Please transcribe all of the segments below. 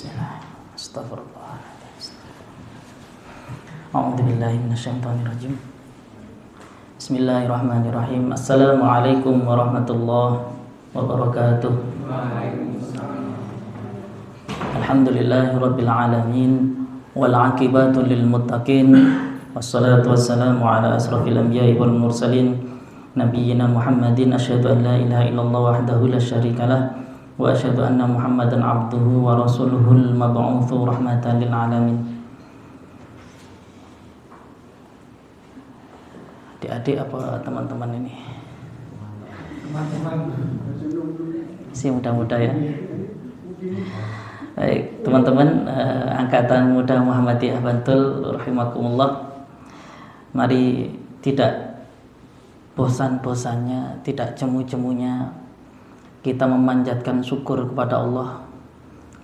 Bismillah. Astagfirullah. A'udzubillahi minasyaitonirrajim. Bismillahirrahmanirrahim. Assalamualaikum warahmatullahi wabarakatuh. Alhamdulillahirabbil alamin wal 'aqibatu lil muttaqin. Wassalatu wassalamu ala asrofil anbiya'i wal mursalin nabiyyina Muhammadin. Asyhadu an la ilaha illallah wahdahu la syarikalah wa asyhadu anna Muhammadan abduhu wa rasuluhul mab'utsu rahmatan lil alamin. Adik-adik apa teman-teman ini? Masih muda-muda ya. Baik, teman-teman angkatan muda Muhammadiyah Bantul rahimakumullah. Mari tidak bosan-bosannya, tidak jemu-jemunya kita memanjatkan syukur kepada Allah,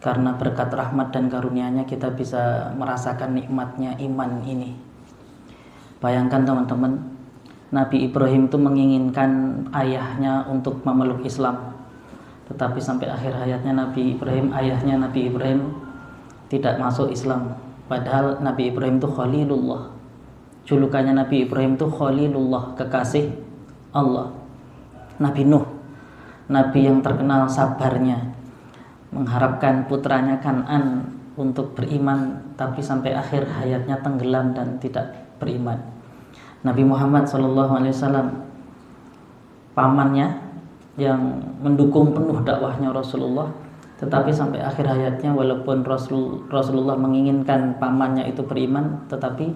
karena berkat rahmat dan karunia-Nya kita bisa merasakan nikmatnya iman ini. Bayangkan teman-teman, Nabi Ibrahim itu menginginkan ayahnya untuk memeluk Islam, tetapi sampai akhir hayatnya ayahnya Nabi Ibrahim tidak masuk Islam. Padahal Nabi Ibrahim itu Khalilullah. Julukannya Nabi Ibrahim itu Khalilullah, kekasih Allah. Nabi Nuh, Nabi yang terkenal sabarnya, mengharapkan putranya Kan'an untuk beriman, tapi sampai akhir hayatnya tenggelam dan tidak beriman. Nabi Muhammad SAW, pamannya yang mendukung penuh dakwahnya Rasulullah, tetapi sampai akhir hayatnya walaupun Rasulullah menginginkan pamannya itu beriman, tetapi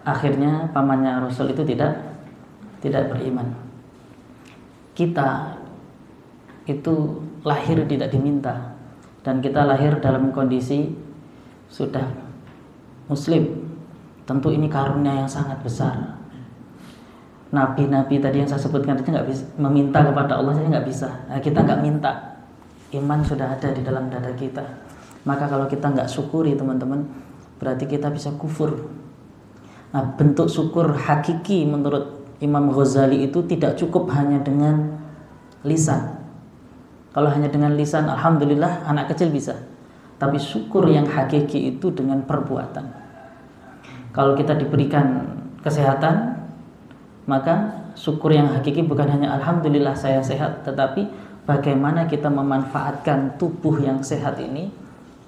akhirnya pamannya Rasul itu tidak beriman. Kita itu lahir tidak diminta, dan kita lahir dalam kondisi sudah muslim. Tentu ini karunia yang sangat besar. Nabi-nabi tadi yang saya sebutkan itu nggak bisa meminta kepada Allah, saya nggak bisa. Nah, kita nggak minta, iman sudah ada di dalam dada kita. Maka kalau kita nggak syukuri teman-teman, berarti kita bisa kufur. Nah, bentuk syukur hakiki menurut Imam Ghazali itu tidak cukup hanya dengan lisan. Kalau hanya dengan lisan, alhamdulillah anak kecil bisa. Tapi syukur yang hakiki itu dengan perbuatan. Kalau kita diberikan kesehatan, maka syukur yang hakiki bukan hanya alhamdulillah saya sehat, tetapi bagaimana kita memanfaatkan tubuh yang sehat ini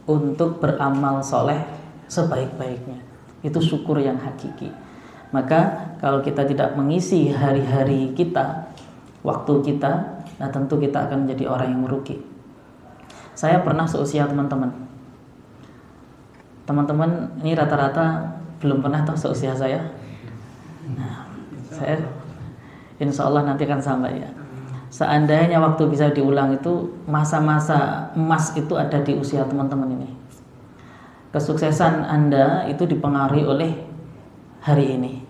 untuk beramal soleh sebaik-baiknya. Itu syukur yang hakiki. Maka kalau kita tidak mengisi hari-hari kita, waktu kita, nah tentu kita akan menjadi orang yang merugi. Saya pernah seusia teman-teman. Teman-teman ini rata-rata belum pernah toh seusia saya. Nah, saya insya Allah nanti akan sampai ya. Seandainya waktu bisa diulang itu, masa-masa emas itu ada di usia teman-teman ini. Kesuksesan Anda itu dipengaruhi oleh hari ini.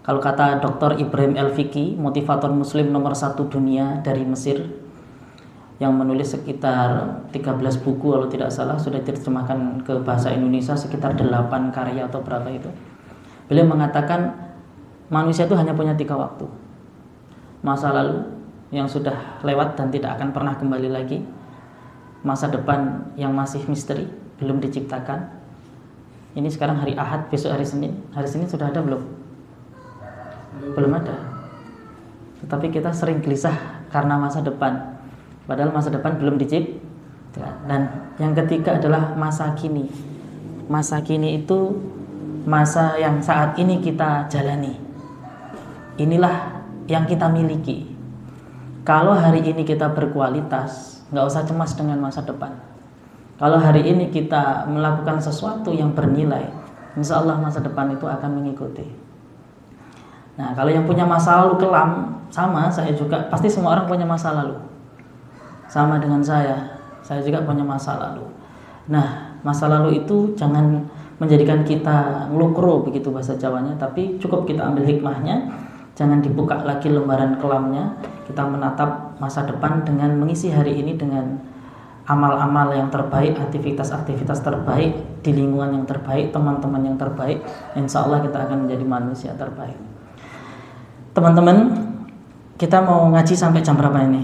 Kalau kata Dr. Ibrahim El-Fiqi, motivator muslim nomor 1 dunia dari Mesir, yang menulis sekitar 13 buku kalau tidak salah, sudah diterjemahkan ke bahasa Indonesia sekitar 8 karya atau berapa itu. Beliau mengatakan manusia itu hanya punya 3 waktu. Masa lalu yang sudah lewat dan tidak akan pernah kembali lagi. Masa depan yang masih misteri, belum diciptakan. Ini sekarang hari Ahad, besok hari Senin. Hari Senin sudah ada belum? Belum ada. Tetapi kita sering gelisah karena masa depan, padahal masa depan belum diciptakan. Dan yang ketiga adalah masa kini. Masa kini itu masa yang saat ini kita jalani. Inilah yang kita miliki. Kalau hari ini kita berkualitas, nggak usah cemas dengan masa depan. Kalau hari ini kita melakukan sesuatu yang bernilai, insya Allah masa depan itu akan mengikuti. Nah, kalau yang punya masa lalu kelam, sama saya juga, pasti semua orang punya masa lalu. Sama dengan saya juga punya masa lalu. Nah, masa lalu itu jangan menjadikan kita ngelukro begitu bahasa Jawanya, tapi cukup kita ambil hikmahnya. Jangan dibuka lagi lembaran kelamnya. Kita menatap masa depan dengan mengisi hari ini dengan amal-amal yang terbaik, aktivitas-aktivitas terbaik, di lingkungan yang terbaik, teman-teman yang terbaik. Insya Allah kita akan menjadi manusia terbaik. Teman-teman, kita mau ngaji sampai jam berapa ini?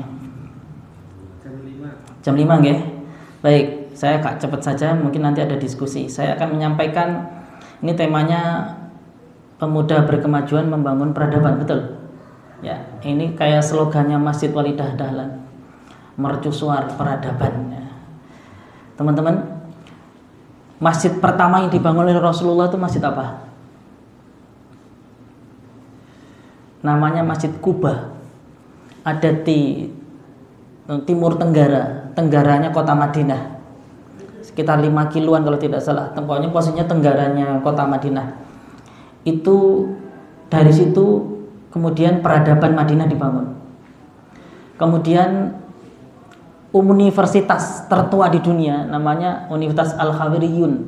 Jam 5 nggih. Baik, saya cepat saja, mungkin nanti ada diskusi. Saya akan menyampaikan, ini temanya pemuda berkemajuan membangun peradaban, betul? Ya, ini kayak slogannya Masjid Walidah Dahlan, mercusuar peradaban. Ya. Teman-teman, masjid pertama yang dibangun oleh Rasulullah itu masjid apa? Namanya Masjid Kuba. Ada di timur tenggaranya kota Madinah, sekitar 5 kiloan kalau tidak salah. Pokoknya posisinya tenggaranya kota Madinah. Itu dari situ kemudian peradaban Madinah dibangun. Kemudian universitas tertua di dunia namanya Universitas Al-Khawarizmi.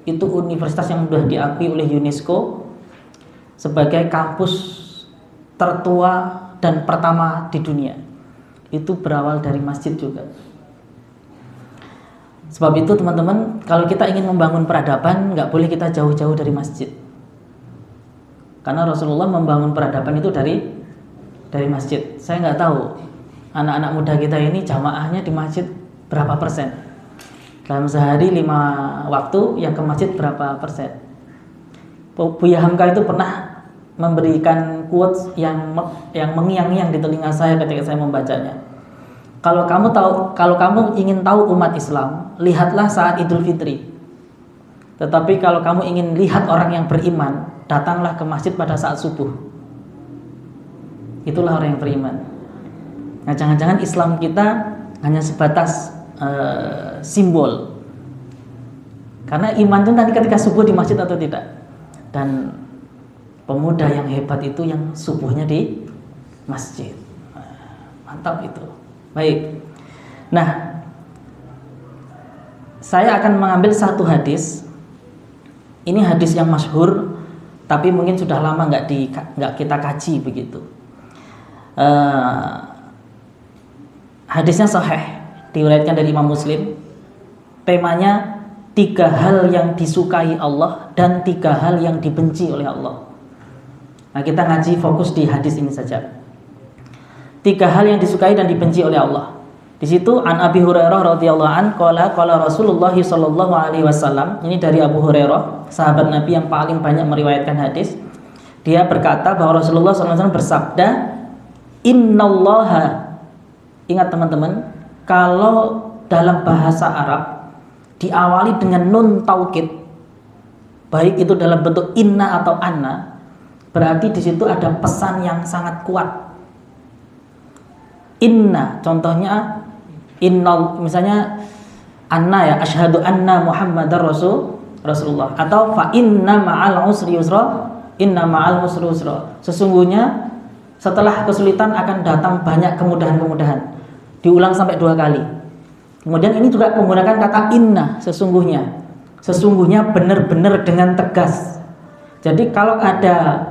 Itu universitas yang sudah diakui oleh UNESCO sebagai kampus tertua dan pertama di dunia. Itu berawal dari masjid juga. Sebab itu teman-teman, kalau kita ingin membangun peradaban, nggak boleh kita jauh-jauh dari masjid. Karena Rasulullah membangun peradaban itu dari masjid. Saya nggak tahu anak-anak muda kita ini jamaahnya di masjid berapa persen. Dalam sehari 5 waktu yang ke masjid berapa persen. Buya Hamka itu pernah memberikan quotes yang mengiang-iang di telinga saya ketika saya membacanya. Kalau kamu ingin tahu umat Islam, lihatlah saat Idul Fitri. Tetapi kalau kamu ingin lihat orang yang beriman, datanglah ke masjid pada saat subuh. Itulah orang yang beriman. Nah, jangan-jangan Islam kita hanya sebatas simbol. Karena iman itu nanti ketika subuh di masjid atau tidak. Dan pemuda yang hebat itu yang subuhnya di masjid. Mantap itu. Baik. Nah, saya akan mengambil satu hadis. Ini hadis yang masyhur, tapi mungkin sudah lama nggak kita kaji begitu. Hadisnya sahih, diriwayatkan dari Imam Muslim. Temanya 3 hal yang disukai Allah dan 3 hal yang dibenci oleh Allah. Nah, kita ngaji fokus di hadis ini saja. 3 hal yang disukai dan dibenci oleh Allah. Di situ an Abi Hurairah radhiyallahu an qala Rasulullah sallallahu alaihi wasallam. Ini dari Abu Hurairah, sahabat Nabi yang paling banyak meriwayatkan hadis. Dia berkata bahwa Rasulullah SAW bersabda, "Innallaha." Ingat teman-teman, kalau dalam bahasa Arab diawali dengan nun taukid, baik itu dalam bentuk inna atau anna, berarti di situ ada pesan yang sangat kuat. Inna, contohnya misalnya anna ya, asyhadu anna Muhammadar Rasulullah, atau fa inna ma'al usri yusra, inna ma'al usri yusra. Sesungguhnya setelah kesulitan akan datang banyak kemudahan-kemudahan. Diulang sampai 2 kali. Kemudian ini juga menggunakan kata inna, sesungguhnya benar-benar dengan tegas. Jadi kalau ada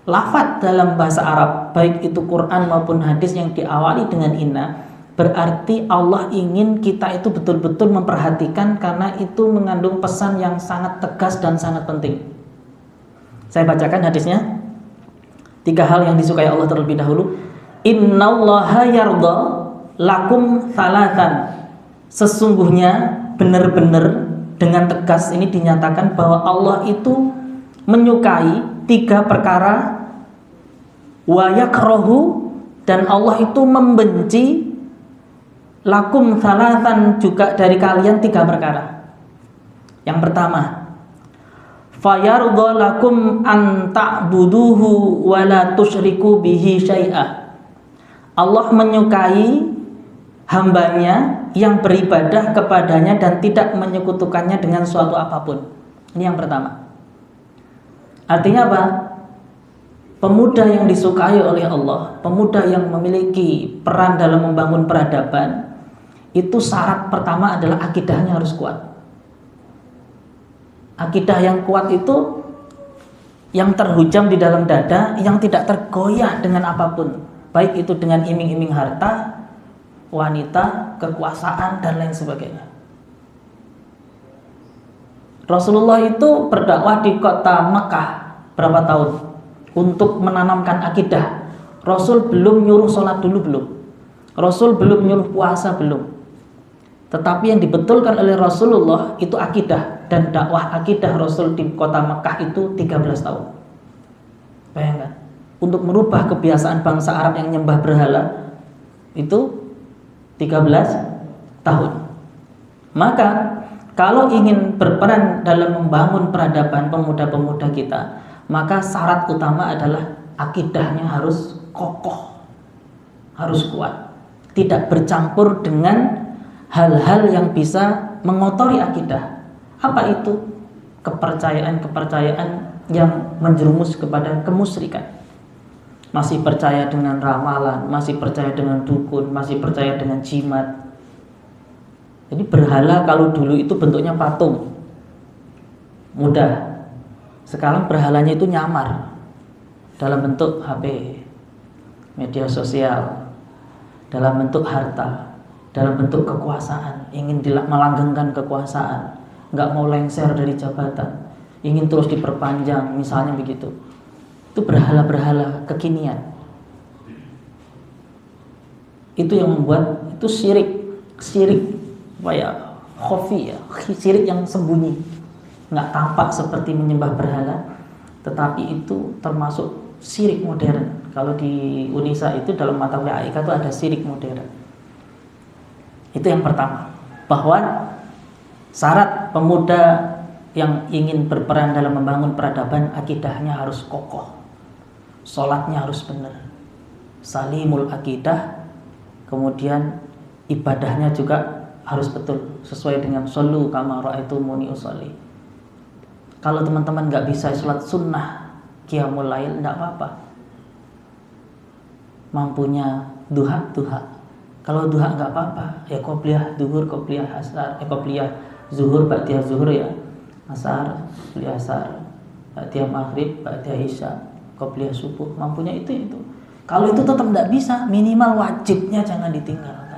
lafadz dalam bahasa Arab, baik itu Quran maupun hadis yang diawali dengan inna, berarti Allah ingin kita itu betul-betul memperhatikan, karena itu mengandung pesan yang sangat tegas dan sangat penting. Saya bacakan hadisnya. 3 hal yang disukai Allah terlebih dahulu. Innallaha yardha lakum thalathan. Sesungguhnya benar-benar dengan tegas ini dinyatakan bahwa Allah itu menyukai 3 perkara. Wa yakrahu, dan Allah itu membenci lakum thalathan, juga dari kalian 3 perkara. Yang pertama, fayardha lakum an ta'buduhu wa la tusyriku bihi syai'a. Allah menyukai hambanya yang beribadah kepadanya dan tidak menyekutukannya dengan suatu apapun. Ini yang pertama. Artinya apa? Pemuda yang disukai oleh Allah, pemuda yang memiliki peran dalam membangun peradaban, itu syarat pertama adalah akidahnya harus kuat. Akidah yang kuat itu yang terhujam di dalam dada, yang tidak tergoyah dengan apapun, baik itu dengan iming-iming harta, wanita, kekuasaan, dan lain sebagainya. Rasulullah itu berdakwah di kota Mekah berapa tahun untuk menanamkan akidah. Rasul belum nyuruh sholat dulu, belum. Rasul belum nyuruh puasa, belum. Tetapi yang dibetulkan oleh Rasulullah itu akidah, dan dakwah akidah Rasul di kota Mekah itu 13 tahun. Bayangkan, untuk merubah kebiasaan bangsa Arab yang nyembah berhala itu 13 tahun. Maka kalau ingin berperan dalam membangun peradaban pemuda-pemuda kita, maka syarat utama adalah akidahnya harus kokoh, harus kuat, tidak bercampur dengan hal-hal yang bisa mengotori akidah. Apa itu? Kepercayaan-kepercayaan yang menjerumus kepada kemusyrikan. Masih percaya dengan ramalan, masih percaya dengan dukun, masih percaya dengan jimat. Jadi berhala kalau dulu itu bentuknya patung, mudah. Sekarang berhalanya itu nyamar dalam bentuk HP, media sosial, dalam bentuk harta, dalam bentuk kekuasaan, ingin melanggengkan kekuasaan, nggak mau lengser dari jabatan, ingin terus diperpanjang, misalnya begitu. Itu berhala-berhala kekinian. Itu yang membuat itu syirik apa ya, khafi ya, syirik yang sembunyi, nggak tampak seperti menyembah berhala, tetapi itu termasuk syirik modern. Kalau di Unisa itu dalam mata kuliah AIK itu ada syirik modern. Itu yang pertama, bahwa syarat pemuda yang ingin berperan dalam membangun peradaban, akidahnya harus kokoh, sholatnya harus benar, salimul akidah, kemudian ibadahnya juga harus betul, sesuai dengan shollu kama ra'aitumuni usolli. Kalau teman-teman nggak bisa sholat sunnah qiyamul lail, nggak apa-apa, mampunya duha. Kalau duha nggak apa-apa, ya qobliyah duhur, qobliyah asar, qobliyah zuhur, ba'diyah zuhur ya, asar, qobliyah asar, ba'diyah maghrib, ba'diyah isya, qobliyah subuh, mampunya itu. Kalau itu tetap nggak bisa, minimal wajibnya jangan ditinggalkan.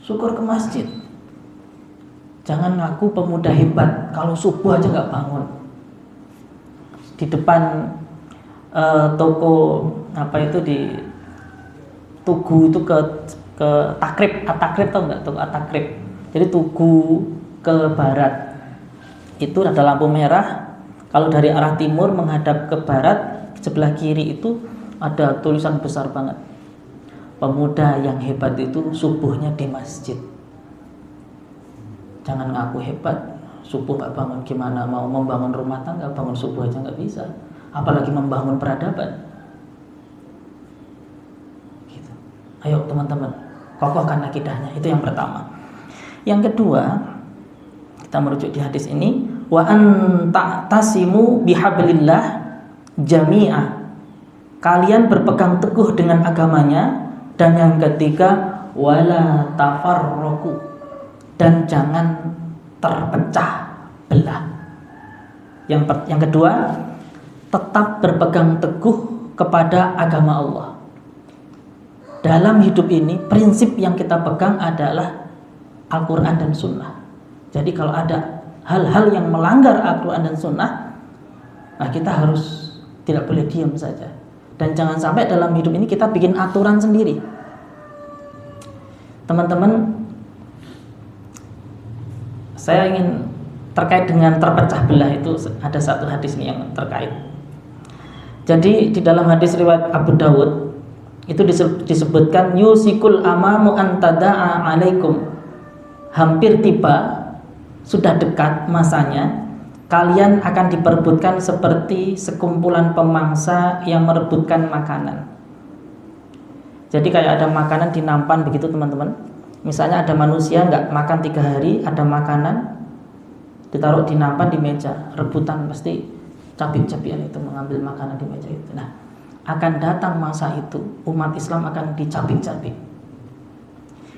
Syukur ke masjid, jangan ngaku pemuda hebat kalau subuh aja nggak bangun. Di depan toko apa itu di Tugu itu ke Takrib, At-Takrib tau nggak? Toko At-Takrib. Jadi Tugu ke barat itu ada lampu merah. Kalau dari arah timur menghadap ke barat, sebelah kiri itu ada tulisan besar banget, pemuda yang hebat itu subuhnya di masjid. Jangan ngaku hebat, subuh nggak bangun, gimana mau membangun rumah tangga, bangun subuh aja nggak bisa, apalagi membangun peradaban. Gitu. Ayo teman-teman, kokohkan akidahnya, itu yang pertama. Yang kedua, kita merujuk di hadis ini, wa an ta'tasimu bihablillah jami'ah, kalian berpegang teguh dengan agamanya. Dan yang ketiga, wala tafarraqu, dan jangan terpecah belah. Yang kedua, tetap berpegang teguh kepada agama Allah. Dalam hidup ini, prinsip yang kita pegang adalah Al-Quran dan Sunnah. Jadi kalau ada hal-hal yang melanggar Al-Quran dan Sunnah, nah kita harus tidak boleh diam saja. Dan jangan sampai dalam hidup ini kita bikin aturan sendiri. Teman-teman, saya ingin terkait dengan terpecah belah itu, ada satu hadis nih yang terkait. Jadi di dalam hadis riwayat Abu Dawud itu disebutkan, yusikul amamu antada'a alaikum, hampir tiba, sudah dekat masanya, kalian akan diperebutkan seperti sekumpulan pemangsa yang merebutkan makanan. Jadi kayak ada makanan di nampan begitu teman-teman. Misalnya ada manusia nggak makan 3 hari, ada makanan ditaruh di nampan di meja, rebutan, pasti cabik-cabikan itu mengambil makanan di meja itu. Nah, akan datang masa itu umat Islam akan dicabik-cabik.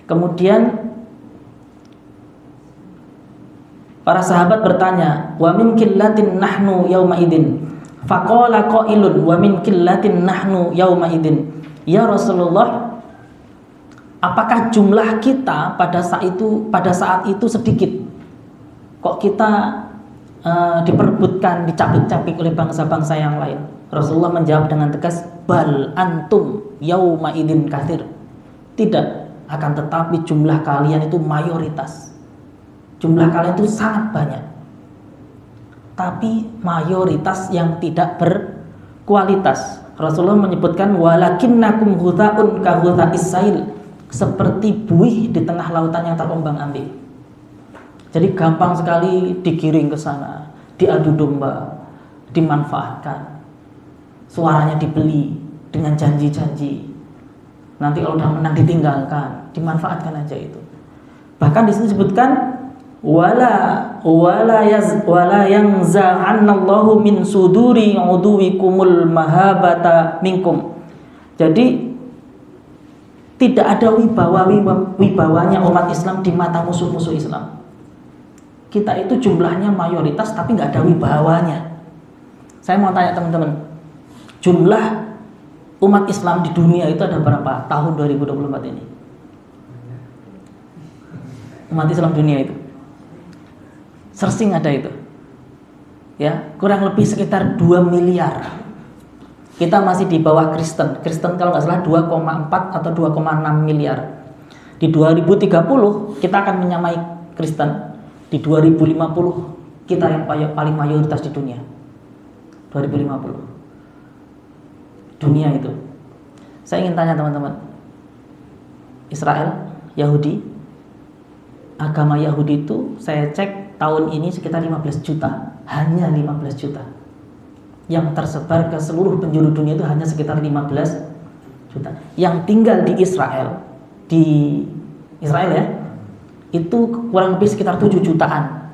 Kemudian para sahabat bertanya, wa min qillatin nahnu yauma idin. Faqala qailun wa min qillatin nahnu yauma idin. Ya Rasulullah, apakah jumlah kita pada saat itu sedikit? Kok kita diperebutkan, dicabik-cabik oleh bangsa-bangsa yang lain? Rasulullah menjawab dengan tegas, bal antum yauma idin katsir. Tidak, akan tetapi jumlah kalian itu mayoritas. Jumlah kalian itu sangat banyak. Tapi mayoritas yang tidak berkualitas. Rasulullah menyebutkan walakinnakum huthaun ka hutha'is sail, seperti buih di tengah lautan yang terombang-ambing. Jadi gampang sekali digiring ke sana, diadu domba, dimanfaatkan. Suaranya dibeli dengan janji-janji. Nanti kalau udah menang ditinggalkan, dimanfaatkan aja itu. Bahkan di sini disebutkan wala yanza'annallahu min suduri uduwikumul mahabata minkum. Jadi tidak ada wibawanya umat Islam di mata musuh-musuh Islam. Kita itu jumlahnya mayoritas tapi nggak ada wibawanya. Saya mau tanya teman-teman, jumlah umat Islam di dunia itu ada berapa tahun 2024 ini? Umat Islam dunia itu searching ada itu, ya, kurang lebih sekitar 2 miliar. Kita masih di bawah Kristen kalau nggak salah 2,4 atau 2,6 miliar. Di 2030 kita akan menyamai Kristen. Di 2050 kita yang paling mayoritas di dunia. 2050 dunia itu. Saya ingin tanya teman-teman, Israel, Yahudi, agama Yahudi itu saya cek tahun ini sekitar 15 juta, hanya 15 juta. Yang tersebar ke seluruh penjuru dunia itu hanya sekitar 15 juta. Yang tinggal di Israel ya, itu kurang lebih sekitar 7 jutaan.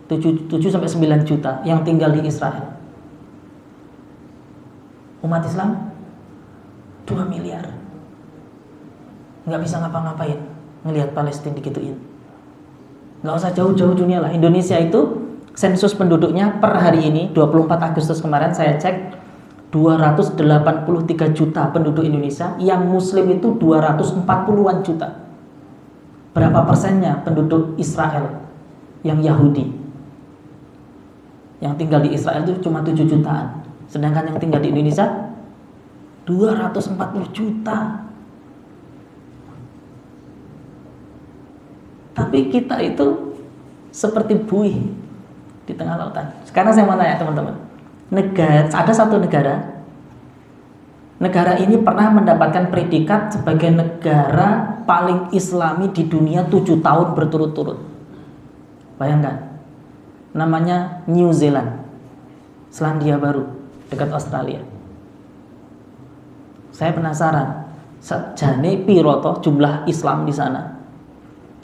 7 sampai 9 juta yang tinggal di Israel. Umat Islam 2 miliar. Nggak bisa ngapa-ngapain ngelihat Palestina digituin. Nggak usah jauh-jauh dunia lah. Indonesia itu sensus penduduknya per hari ini 24 Agustus kemarin saya cek 283 juta penduduk Indonesia. Yang Muslim itu 240-an juta. Berapa persennya penduduk Israel yang Yahudi? Yang tinggal di Israel itu cuma 7 jutaan. Sedangkan yang tinggal di Indonesia 240 juta. Tapi kita itu seperti buih di tengah lautan. Sekarang saya mau tanya teman-teman, ada satu negara ini pernah mendapatkan predikat sebagai negara paling Islami di dunia 7 tahun berturut-turut. Bayangkan, namanya New Zealand, Selandia Baru, dekat Australia. Saya penasaran, sajane piro toh jumlah Islam di sana?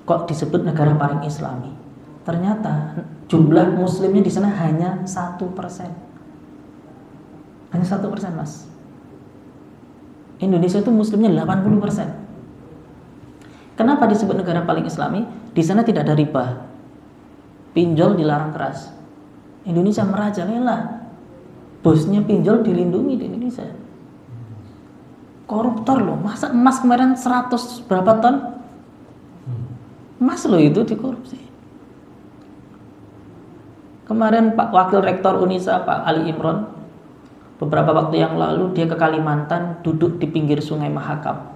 Kok disebut negara paling Islami? Ternyata jumlah Muslimnya di sana hanya 1%. Hanya 1%, Mas. Indonesia itu Muslimnya 80%. Kenapa disebut negara paling Islami? Di sana tidak ada riba, pinjol dilarang keras. Indonesia merajalela. Bosnya pinjol dilindungi di Indonesia. Koruptor loh, masa emas kemarin 100 berapa ton? Emas loh itu dikorupsi. Kemarin Pak Wakil Rektor Unisa, Pak Ali Imron, beberapa waktu yang lalu dia ke Kalimantan, duduk di pinggir Sungai Mahakam.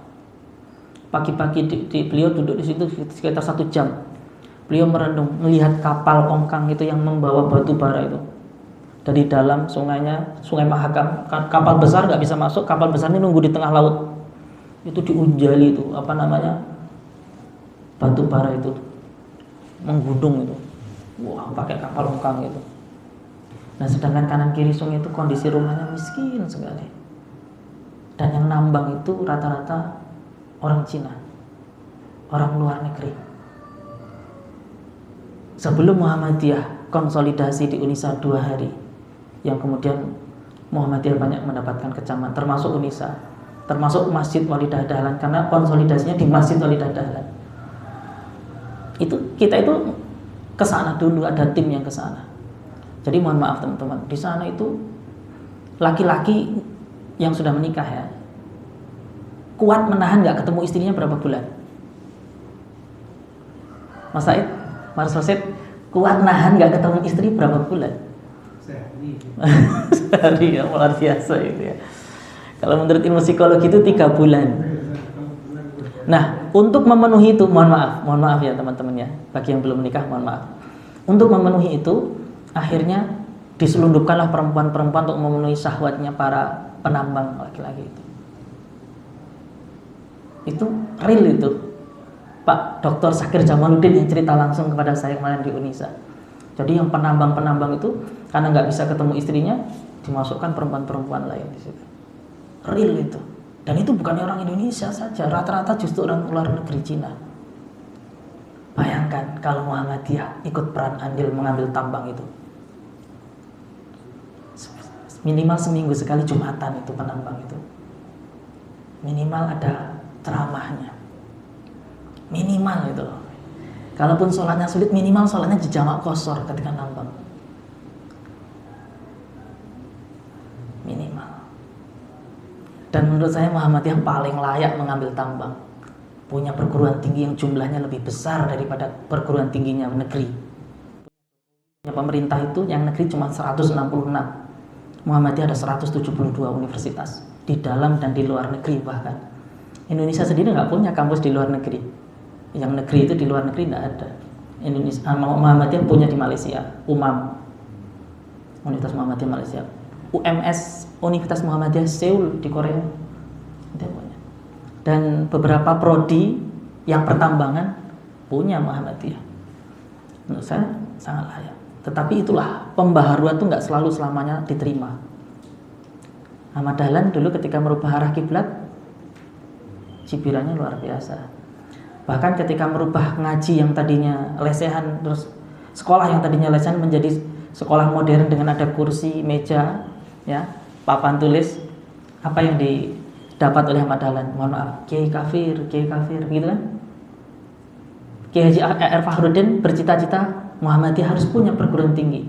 Pagi-pagi beliau duduk di situ sekitar 1 jam. Beliau merenung, melihat kapal ongkang itu yang membawa batu bara itu. Dari dalam sungainya, Sungai Mahakam, kapal besar nggak bisa masuk, kapal besar ini nunggu di tengah laut. Itu diunjali itu, batu bara itu, menggunung itu. Wah, pakai kapal ongkang itu. Nah, sedangkan kanan kiri sungai itu kondisi rumahnya miskin sekali. Dan yang nambang itu rata-rata orang Cina, orang luar negeri. Sebelum Muhammadiyah konsolidasi di Unisa 2 hari, yang kemudian Muhammadiyah banyak mendapatkan kecaman, termasuk Unisa, termasuk Masjid Walidah Dahlan, karena konsolidasinya di Masjid Walidah Dahlan. Kita itu ke sana dulu, ada tim yang ke sana. Jadi mohon maaf teman-teman, di sana itu laki-laki yang sudah menikah ya, kuat menahan nggak ketemu istrinya berapa bulan? Mas Said, Mas Rosid, kuat nahan nggak ketemu istri berapa bulan? Sehari ya, luar biasa itu ya. Kalau menurut ilmu psikologi itu 3 bulan. Nah, untuk memenuhi itu, mohon maaf ya teman-teman ya, bagi yang belum menikah mohon maaf. Untuk memenuhi itu, akhirnya diselundupkanlah perempuan-perempuan untuk memenuhi syahwatnya para penambang laki-laki itu. Itu real itu. Pak Dr. Zakir Jamaluddin yang cerita langsung kepada saya kemarin di Unisa. Jadi yang penambang-penambang itu karena nggak bisa ketemu istrinya, dimasukkan perempuan-perempuan lain di situ. Real itu. Dan itu bukan orang Indonesia saja, rata-rata justru orang luar negeri, Cina. Bayangkan kalau Muhammadiyah ikut peran andil mengambil tambang itu. Minimal seminggu sekali Jumatan itu penambang itu. Minimal ada ceramahnya. Minimal itu loh. Kalaupun sholatnya sulit, minimal sholatnya di jamak qashar ketika nambang. Minimal. Dan menurut saya Muhammadiyah paling layak mengambil tambang. Punya perguruan tinggi yang jumlahnya lebih besar daripada perguruan tingginya negeri. Pemerintah itu yang negeri cuma 166. Muhammadiyah ada 172 universitas di dalam dan di luar negeri bahkan. Indonesia sendiri nggak punya kampus di luar negeri. Yang negeri itu di luar negeri nggak ada. Indonesia Muhammadiyah punya di Malaysia, UMAM, Universitas Muhammadiyah Malaysia, UMS Universitas Muhammadiyah Seoul di Korea, dia punya. Dan beberapa prodi yang pertambangan punya Muhammadiyah. Menurut saya sangat layak. Tetapi itulah pembaharuan itu nggak selalu selamanya diterima. Ahmad Dahlan dulu ketika merubah arah kiblat, cibirannya luar biasa. Bahkan ketika merubah ngaji yang tadinya lesehan, terus sekolah yang tadinya lesehan menjadi sekolah modern dengan ada kursi, meja, ya, papan tulis, apa yang didapat oleh Ahmad Dahlan? Mohon maaf, Kiai kafir, gitu kan? Kiai Haji R. Fakhruddin bercita-cita Muhammadiyah harus punya perguruan tinggi.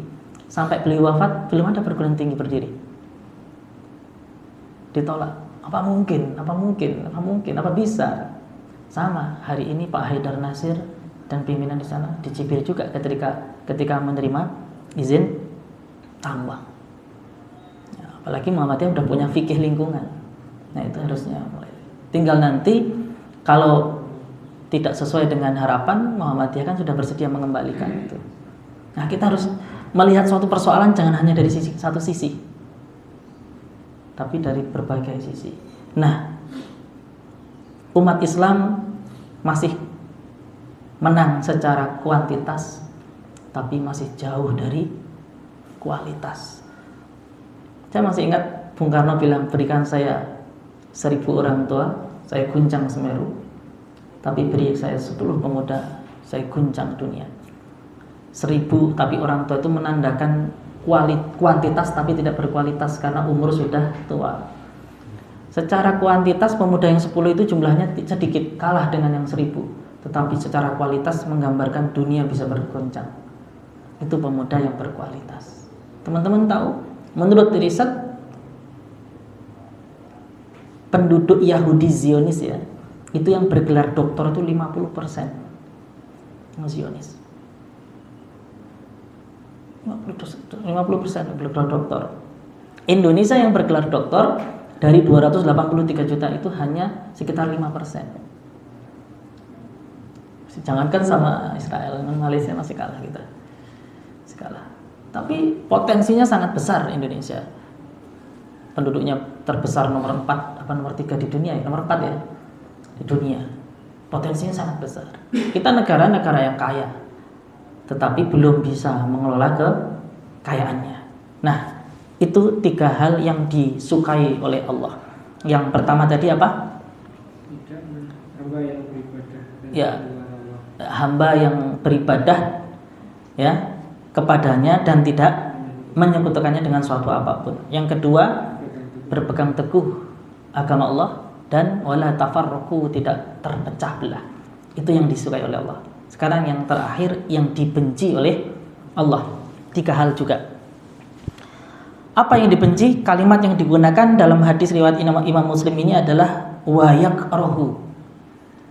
Sampai beliau wafat belum ada perguruan tinggi berdiri. Ditolak. Apa mungkin? Apa bisa? Sama hari ini Pak Haidar Nasir dan pimpinan di sana dicibir juga ketika menerima izin tambang. Ya, apalagi Muhammadiyah udah punya fikih lingkungan. Nah itu harusnya mulai. Tinggal nanti kalau tidak sesuai dengan harapan, Muhammadiyah kan sudah bersedia mengembalikan itu. Nah kita harus melihat suatu persoalan jangan hanya dari satu sisi, tapi dari berbagai sisi. Nah, umat Islam masih menang secara kuantitas, tapi masih jauh dari kualitas. Saya masih ingat Bung Karno bilang, berikan saya 1000 orang tua, saya guncang Semeru. Tapi beri saya 10 pemuda, saya guncang dunia. 1000 tapi orang tua itu menandakan kuantitas tapi tidak berkualitas karena umur sudah tua. Secara kuantitas pemuda yang 10 itu jumlahnya sedikit, kalah dengan yang 1000. Tetapi secara kualitas menggambarkan dunia bisa bergoncang. Itu pemuda yang berkualitas. Teman-teman tahu, menurut riset penduduk Yahudi Zionis ya, itu yang bergelar doktor itu 50% yang Zionis. 50% bergelar doktor. Indonesia yang bergelar doktor dari 283 juta itu hanya sekitar 5%. Jangankan sama Israel, Malaysia masih kalah kita. Kalah. Tapi potensinya sangat besar Indonesia. Penduduknya terbesar nomor 4 apa nomor 3 di dunia ya, nomor 4 ya. Di dunia potensinya sangat besar. Kita negara-negara yang kaya, tetapi belum bisa mengelola kekayaannya. Nah, itu 3 hal yang disukai oleh Allah. Yang pertama tadi apa? Hamba yang beribadah. Ya, hamba yang beribadah ya kepadanya dan tidak menyekutukannya dengan suatu apapun. Yang kedua, berpegang teguh agama Allah. Dan wala tafarruqu, tidak terpecah belah. Itu yang disukai oleh Allah. Sekarang yang terakhir yang dibenci oleh Allah. 3 hal juga. Apa yang dibenci? Kalimat yang digunakan dalam hadis riwayat Imam Muslim ini adalah wa yakrahu.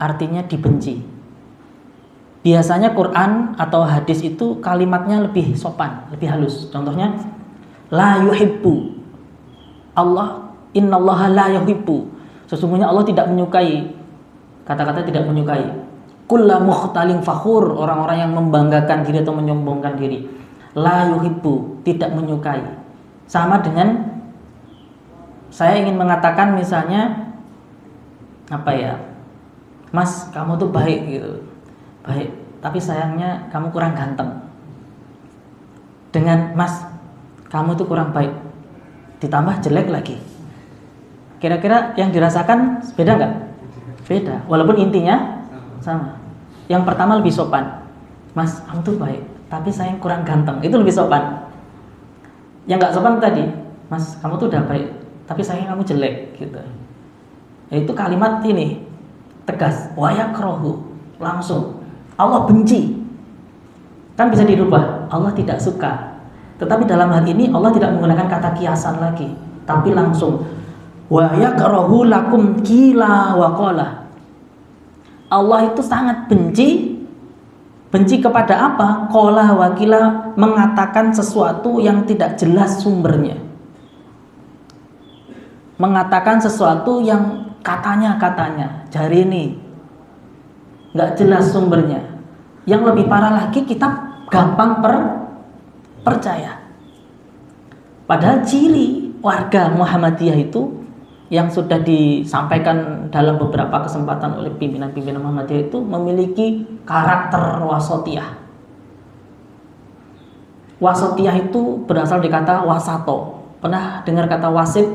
Artinya dibenci. Biasanya Quran atau hadis itu kalimatnya lebih sopan, lebih halus. Contohnya la yuhibbu. Allah, innallaha la yuhibbu. Sesungguhnya Allah tidak menyukai. Kata-kata tidak menyukai. Kullu mukhtalin fakhur, orang-orang yang membanggakan diri atau menyombongkan diri. La yuhibbu, tidak menyukai. Sama dengan saya ingin mengatakan misalnya apa ya? Mas, kamu tuh baik gitu. Baik, tapi sayangnya kamu kurang ganteng. Dengan Mas, kamu tuh kurang baik, ditambah jelek lagi. Kira-kira yang dirasakan beda nggak? Beda, walaupun intinya sama. Yang pertama lebih sopan. Mas, kamu tuh baik, tapi saya kurang ganteng. Itu lebih sopan. Yang nggak sopan tadi, Mas, kamu tuh udah baik, tapi saya kamu jelek gitu. Itu kalimat ini tegas, wa yakrahu, langsung. Allah benci. Kan bisa dirubah, Allah tidak suka. Tetapi dalam hal ini Allah tidak menggunakan kata kiasan lagi, tapi langsung wa yakrahu lakum qila wa qala. Allah itu sangat benci. Benci kepada apa? Qala wa qila, mengatakan sesuatu yang tidak jelas sumbernya. Mengatakan sesuatu yang katanya, jari ini nggak jelas sumbernya. Yang lebih parah lagi, kita gampang percaya. Padahal ciri warga Muhammadiyah itu yang sudah disampaikan dalam beberapa kesempatan oleh pimpinan-pimpinan Muhammadiyah itu memiliki karakter wasatiyah. Wasatiyah itu berasal dari kata wasato. Pernah dengar kata wasit?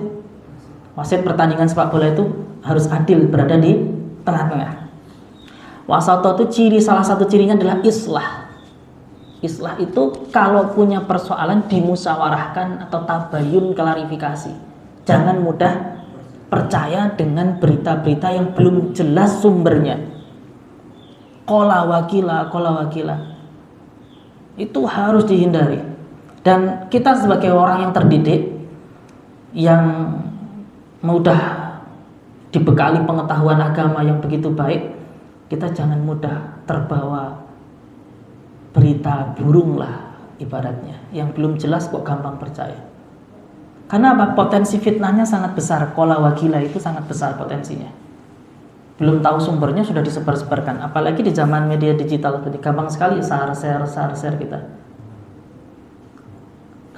Wasit pertandingan sepak bola itu harus adil, berada di tengah-tengah. Wasato itu salah satu cirinya adalah islah. Islah itu kalau punya persoalan dimusyawarahkan atau tabayun, klarifikasi. Jangan mudah percaya dengan berita-berita yang belum jelas sumbernya. Qala wakila. Itu harus dihindari. Dan kita sebagai orang yang terdidik, yang mudah dibekali pengetahuan agama yang begitu baik, kita jangan mudah terbawa berita burung lah ibaratnya, yang belum jelas kok gampang percaya. Karena apa? Potensi fitnahnya sangat besar. Qala wakila itu sangat besar potensinya. Belum tahu sumbernya sudah disebar-sebarkan. Apalagi di zaman media digital, gampang sekali share kita.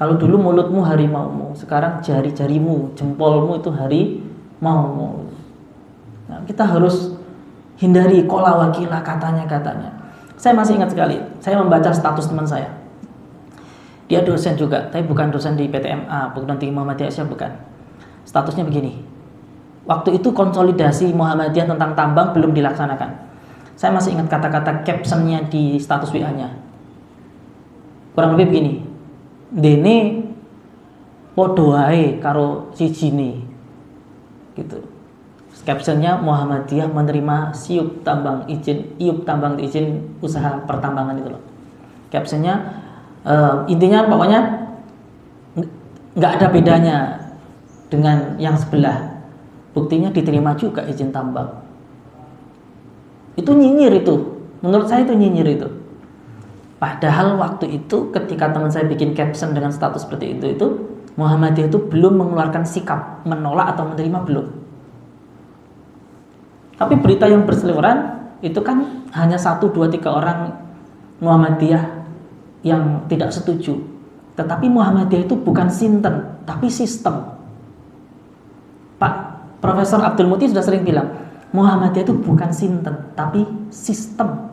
Kalau dulu mulutmu harimaumu, sekarang jari-jarimu, jempolmu itu harimaumu. Nah, kita harus hindari qala wakila, katanya. Saya masih ingat sekali, saya membaca status teman saya. Dia dosen juga, tapi bukan dosen di PTMA, bukan di Muhammadiyah Asia, bukan. Statusnya begini. Waktu itu konsolidasi Muhammadiyah tentang tambang belum dilaksanakan. Saya masih ingat kata-kata captionnya di status WA-nya. Kurang lebih begini. Dene podo wae karo sijine. Gitu. Captionnya Muhammadiyah menerima iup tambang izin usaha pertambangan itu loh. Captionnya intinya pokoknya nggak ada bedanya dengan yang sebelah. Buktinya diterima juga izin tambang. Itu nyinyir itu. Menurut saya itu nyinyir itu. Padahal waktu itu ketika teman saya bikin caption dengan status seperti itu Muhammadiyah itu belum mengeluarkan sikap menolak atau menerima, belum. Tapi berita yang berseliweran itu kan hanya 1, 2, 3 orang Muhammadiyah yang tidak setuju. Tetapi Muhammadiyah itu bukan sinten, tapi sistem. Pak Profesor Abdul Muti sudah sering bilang, Muhammadiyah itu bukan sinten, tapi sistem.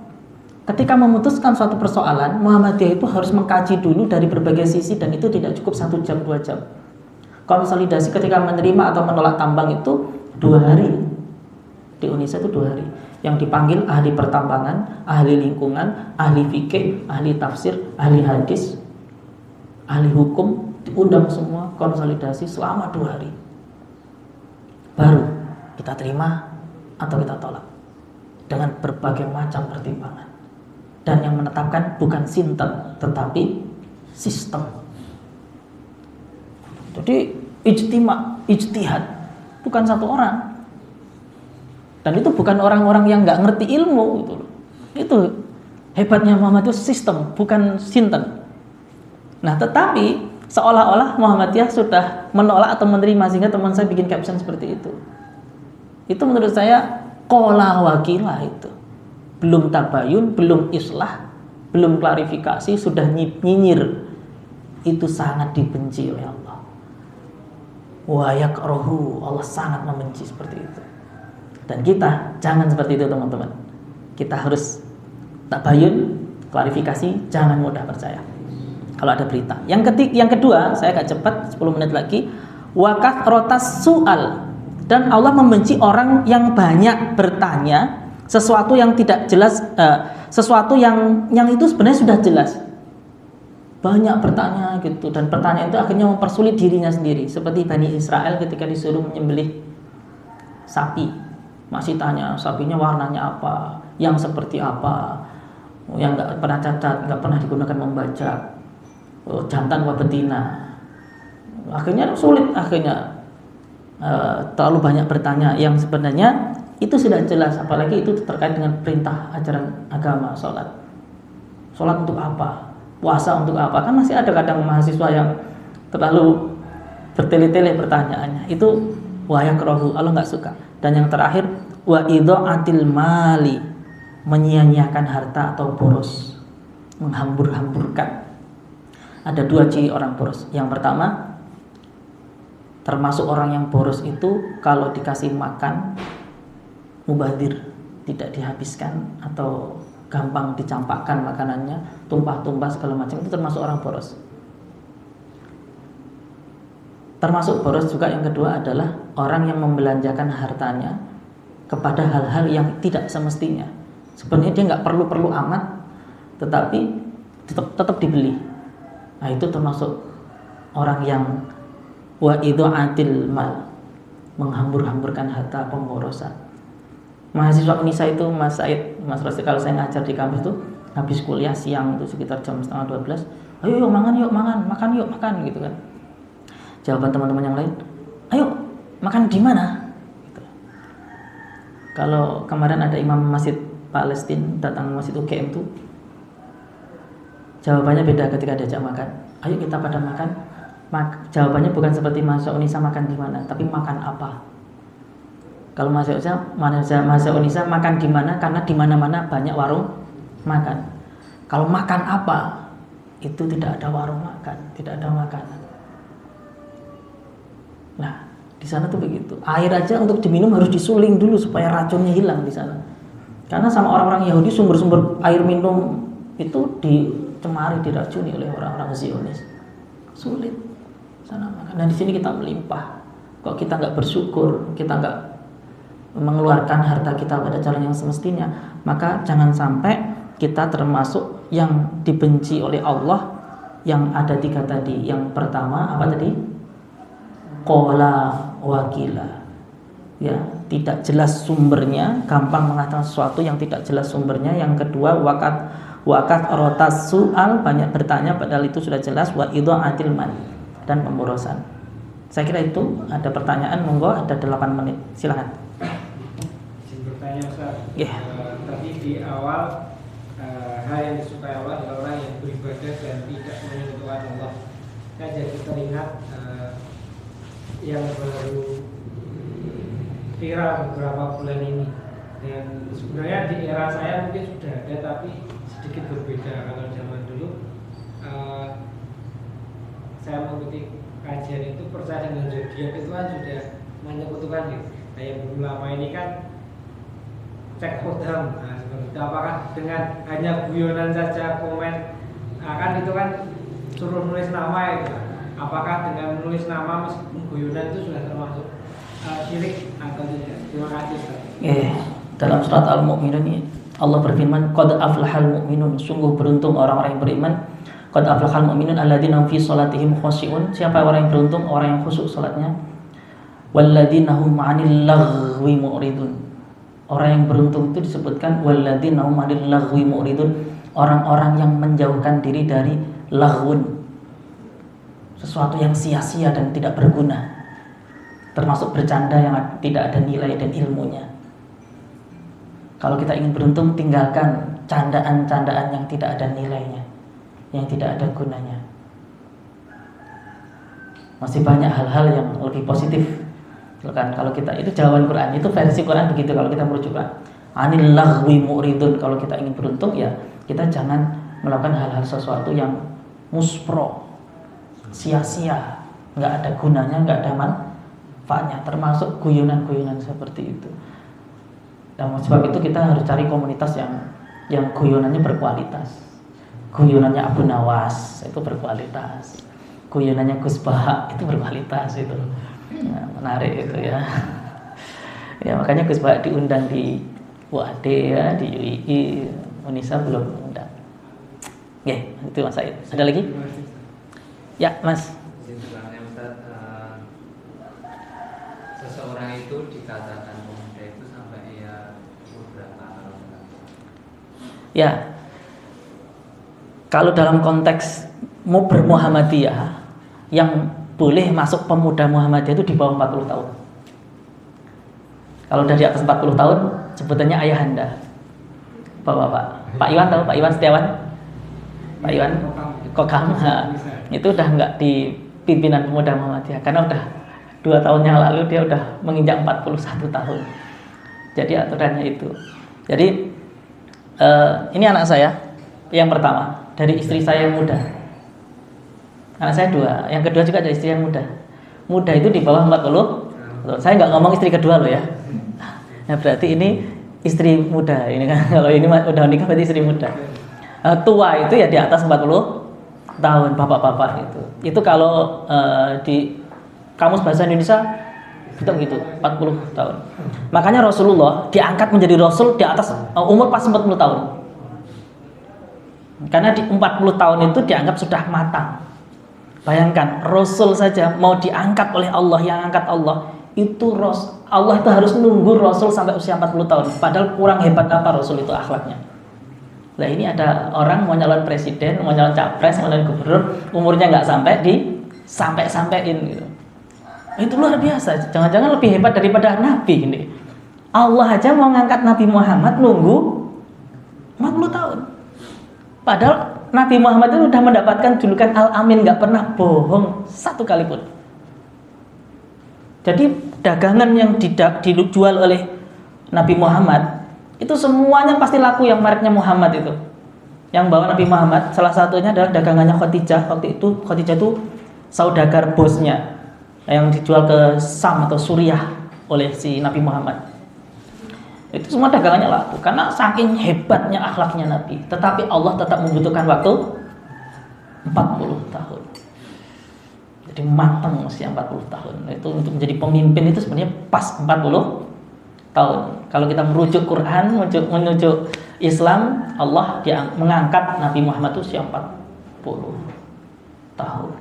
Ketika memutuskan suatu persoalan, Muhammadiyah itu harus mengkaji dulu dari berbagai sisi, dan itu tidak cukup 1 jam, 2 jam. Konsolidasi ketika menerima atau menolak tambang itu 2 hari. Di Indonesia itu 2 hari. Yang dipanggil ahli pertambangan, ahli lingkungan, ahli fikih, ahli tafsir, ahli hadis, ahli hukum, diundang semua konsolidasi selama 2 hari. Baru kita terima atau kita tolak dengan berbagai macam pertimbangan. Dan yang menetapkan bukan sinten, tetapi sistem. Jadi ijtihad, bukan 1 orang. Dan itu bukan orang-orang yang nggak ngerti ilmu gitu. Itu hebatnya Muhammad itu sistem, bukan sinten. Nah, tetapi seolah-olah Muhammadiyah sudah menolak atau menerima, sehingga teman saya bikin caption seperti itu. Itu menurut saya Qala wakila itu. Belum tabayun, belum islah, belum klarifikasi, sudah nyinyir. Itu sangat dibenci oleh Allah. Wa yakrahu, Allah sangat membenci seperti itu. Dan kita jangan seperti itu teman-teman. Kita harus tabayun, klarifikasi, jangan mudah percaya kalau ada berita. Yang kedua, saya agak cepat, 10 menit lagi. Wa kathratas su'al, dan Allah membenci orang yang banyak bertanya sesuatu yang tidak jelas, sesuatu yang itu sebenarnya sudah jelas. Banyak bertanya gitu, dan pertanyaan itu akhirnya mempersulit dirinya sendiri. Seperti Bani Israel ketika disuruh menyembelih sapi, masih tanya sapinya warnanya apa, yang seperti apa, yang nggak pernah cacat, nggak pernah digunakan membajak, jantan atau betina. Akhirnya sulit, terlalu banyak bertanya yang sebenarnya itu sudah jelas, apalagi itu terkait dengan perintah ajaran agama. Sholat untuk apa, puasa untuk apa, kan masih ada kadang mahasiswa yang terlalu bertele-tele pertanyaannya. Itu wa yakrahu, Allah nggak suka. Dan yang terakhir, wa idha'atil mali, menyia-nyiakan harta atau boros, menghambur-hamburkan. Ada 2 ciri orang boros. Yang pertama, termasuk orang yang boros itu kalau dikasih makan mubazir, tidak dihabiskan atau gampang dicampakkan makanannya, tumpah-tumpah segala macam, itu termasuk orang boros. Termasuk boros juga yang kedua adalah orang yang membelanjakan hartanya kepada hal-hal yang tidak semestinya. Sebenarnya dia nggak perlu amat, tetapi tetap dibeli. Nah, itu termasuk orang yang wa idha'atil mal, menghambur-hamburkan harta, pemborosan. Mahasiswa Unisa itu Mas Said, Mas Rosti, kalau saya ngajar di kampus itu habis kuliah siang itu sekitar jam 11:30, ayo yuk makan gitu kan. Jawaban teman-teman yang lain, ayo makan di mana? Gitu. Kalau kemarin ada imam masjid Palestina datang masjid UGM itu, jawabannya beda ketika diajak makan. Ayo kita pada makan. Jawabannya bukan seperti mahasiswa Unisa makan di mana, tapi makan apa. Kalau mahasiswa Unisa makan di mana, karena di mana-mana banyak warung makan. Kalau makan apa, itu tidak ada warung makan, tidak ada makanan. Nah, di sana tuh begitu. Air aja untuk diminum harus disuling dulu supaya racunnya hilang di sana. Karena sama orang-orang Yahudi sumber-sumber air minum itu dicemari, diracuni oleh orang-orang Zionis. Sulit sana makan. Dan di sini kita melimpah. Kok kita nggak bersyukur, kita nggak mengeluarkan harta kita pada cara yang semestinya, maka jangan sampai kita termasuk yang dibenci oleh Allah. Yang ada 3 tadi. Yang pertama apa tadi? Qala wakila, ya, tidak jelas sumbernya, gampang mengatakan sesuatu yang tidak jelas sumbernya. Yang kedua, wakat rotas su'al, banyak bertanya padahal itu sudah jelas. Wa idha'atil mal, dan pemborosan. Saya kira itu. Ada pertanyaan, monggo, ada 8 menit, silakan. Izin bertanya Ustaz. Yeah. Tadi di awal hal yang disukai Allah adalah orang yang beribadah dan tidak menyentuhkan Allah. Saya jadi teringat yang baru viral beberapa bulan ini, dan sebenarnya di era saya mungkin sudah ada tapi sedikit berbeda. Kalau zaman dulu saya mengikuti kajian itu, percaya dengan zodiak itu kan sudah menyekutukan gitu. Nah, yang belum lama ini kan cek kodam. Nah, seperti itu. Apakah dengan hanya guyonan saja komen, kan itu kan suruh nulis nama itu, apakah dengan menulis nama meskipun guyonan itu sudah termasuk syirik atau tidak? Terima kasih Ustaz. Dalam surat Al-Mu'minun ini Allah berfirman, qad aflahal mu'minun, sungguh beruntung orang-orang yang beriman. Qad aflahal mu'minun alladzina hum fi shalatihim khashi'un. Siapa orang yang beruntung? Orang yang khusyuk salatnya. Walladzina hum 'anil laghwi mu'ridun. Orang yang beruntung itu disebutkan walladzina hum 'anil laghwi mu'ridun, orang-orang yang menjauhkan diri dari laghwun, sesuatu yang sia-sia dan tidak berguna, termasuk bercanda yang tidak ada nilai dan ilmunya. Kalau kita ingin beruntung, tinggalkan candaan-candaan yang tidak ada nilainya, yang tidak ada gunanya. Masih banyak hal-hal yang lebih positif Kan kalau kita itu jawaban Quran, itu versi Quran begitu kalau kita merujukkan. Anil lahwi mu'ridun, kalau kita ingin beruntung ya kita jangan melakukan hal-hal sesuatu yang muspro, sia-sia, nggak ada gunanya, nggak ada manfaatnya, termasuk guyonan-guyonan seperti itu. Dan sebab itu kita harus cari komunitas yang guyonannya berkualitas. Guyonannya Abu Nawas itu berkualitas, guyonannya Gus Baha itu berkualitas itu. Nah, menarik itu ya. Ya makanya Gus Baha diundang di UAD ya, di UII, Unisa belum undang. Oke, itu Mas Said. Ada lagi? Ya, Mas. Sebenarnya Ustaz, seseorang itu dikatakan pemuda itu sampai ia umur berapa kalau Ustaz? Ya, kalau dalam konteks bermuhammadiyah, yang boleh masuk pemuda Muhammadiyah itu di bawah 40 tahun. Kalau udah di atas 40 tahun, sebutannya ayahanda. Bapak-bapak. Pak Iwan tahu? Pak Iwan Setiawan? Pak Iwan Kokam. Itu udah nggak di pimpinan pemuda Muhammadiyah karena udah 2 tahun yang lalu dia udah menginjak 41 tahun. Jadi aturannya itu. Jadi ini anak saya yang pertama dari istri saya yang muda. Anak saya 2, yang kedua juga dari istri yang muda. Muda itu di bawah 40. Saya nggak ngomong istri kedua loh ya. Nah berarti ini istri muda ini kan. Kalau ini udah nikah berarti istri muda. Tua itu ya di atas 40 tahun, bapak-bapak itu. Itu kalau di Kamus Bahasa Indonesia itu gitu, 40 tahun. Makanya Rasulullah diangkat menjadi Rasul di atas umur pas 40 tahun. Karena di 40 tahun itu dianggap sudah matang. Bayangkan, Rasul saja mau diangkat oleh Allah, yang angkat Allah itu Allah itu harus nunggu Rasul sampai usia 40 tahun. Padahal kurang hebat apa Rasul itu akhlaknya. Nah ini ada orang mau nyalon presiden, mau nyalon capres, mau nyalon gubernur, umurnya nggak sampai-sampein gitu. Itu luar biasa. Jangan-jangan lebih hebat daripada Nabi ini. Allah aja mau ngangkat Nabi Muhammad nunggu 40 tahun. Padahal Nabi Muhammad itu sudah mendapatkan julukan Al-Amin, nggak pernah bohong satu kali pun. Jadi dagangan yang dijual oleh Nabi Muhammad itu semuanya pasti laku yang mereknya Muhammad itu. Yang bawa Nabi Muhammad salah satunya adalah dagangannya Khadijah. Waktu itu Khadijah itu saudagar bosnya yang dijual ke Sam atau Suriah oleh si Nabi Muhammad. Itu semua dagangannya laku karena saking hebatnya akhlaknya Nabi. Tetapi Allah tetap membutuhkan waktu 40 tahun. Jadi matang usia 40 tahun. Itu untuk menjadi pemimpin itu sebenarnya pas 40 tahun. Kalau kita merujuk Quran, menuju Islam, Allah dia mengangkat Nabi Muhammad itu usia 40 tahun.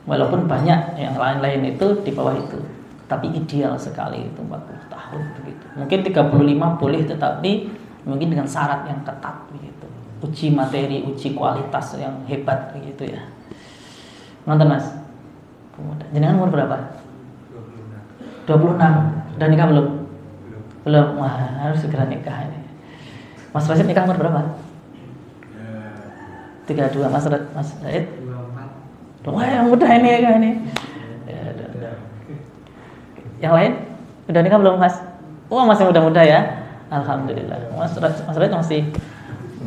Walaupun banyak yang lain-lain itu di bawah itu, tapi ideal sekali itu 40 tahun begitu. Mungkin 35 boleh, tetapi mungkin dengan syarat yang ketat begitu. Uji materi, uji kualitas yang hebat begitu ya. Nonton Mas. Pemuda. Jenengan umur berapa? 26. Udah nikah belum? Belum. Wah, harus segera nikah ini. Mas Rasid nikah umur berapa? 32. Mas Rasid? 24. Wah, yang muda ini ya ini. Ya, udah. Yang lain? Udah nikah belum Mas? Wah, masih muda-muda ya. Alhamdulillah. Mas Rasid